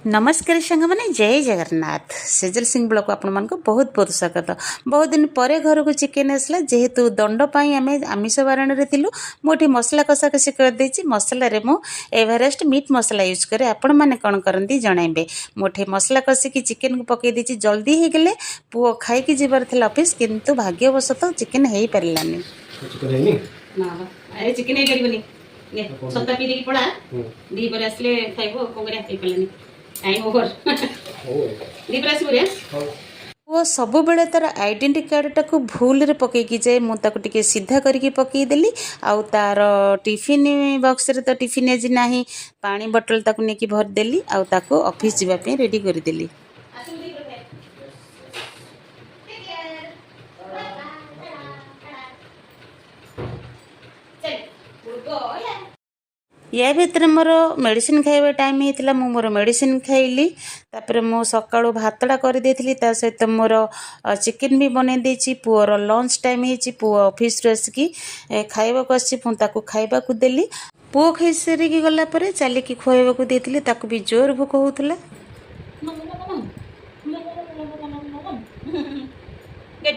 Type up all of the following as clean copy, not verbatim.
नमस्कार सांग मैंने जय जगन्नाथ सेजल सिंह ब्लॉक आपण मान बहुत बहुत स्वागत। बहुत दिन पर घर को चिकेन आसला जेहेतु दंडपाई आम आमिष बारण थिलु मुझे मसला कषा कषि करदे मसला रे मु एवरेस्ट मीट मसला यूज करे आपण मैंने कौन करती जनइबे। मुठे मसला कषिकी चिकेन को पकई देती जल्दी हो गले पुओ खाई जीवार थे ऑफिस किंतु भाग्यवशत चिकेन हो पारानी चिकेन सत्ता पी पड़ा दी पर आसले खाइब कौन कर टाइम ओवर दीपरा सूर्य वो सब बेले तार आइडेंटिटी कार्ड टाक भूल रे पकईकी जाए मुझे सीधा करके पकईदेली आउ तार टिफिन बॉक्स रे तो टिफिन आज ना पानी बोतल ताक नहीं भरदेली आउ ताको ऑफिस जावाई रेडी करदेली। या भितर मोर मेडिसिन खाଇବା टाइम होता मोर मेडिसिन खाइली तापर मु सकाळु भातटा कर देथिली ता सहित मोर चिकेन भी बनै देछि पुअर लंच टाइम हेछि पुअ ऑफिस रे आसिकी खाइबा को आछि पुन ताको खाइबा को देली पुअ खाइ सारी की गला परे चाली की खुआइबा को देथिली ताको भी जोर भूख होउतला गुड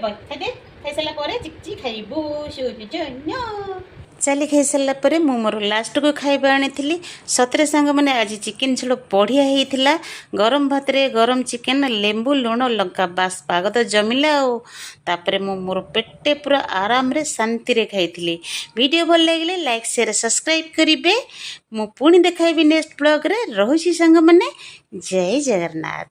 बॉय खाइ साला परे चिकची खाइबो सोनि जन्य चाली खाई सारापर मु मोर लास्ट को खाଇବା आनी सतरे सांग मैंने आज चिकेन झोल बढ़िया होता गरम भात रे गरम चिकेन लेंबू लुण लंका बास पाग तो जमिला तापर मु मोर पेटे पूरा आराम रे शांति रे खाई। वीडियो भल लगे लाइक शेयर सब्सक्राइब करेंगे। मु पुणी देखाइबी नेक्स्ट ब्लॉग रे। रहुछि सांग मैंने जय जगन्नाथ।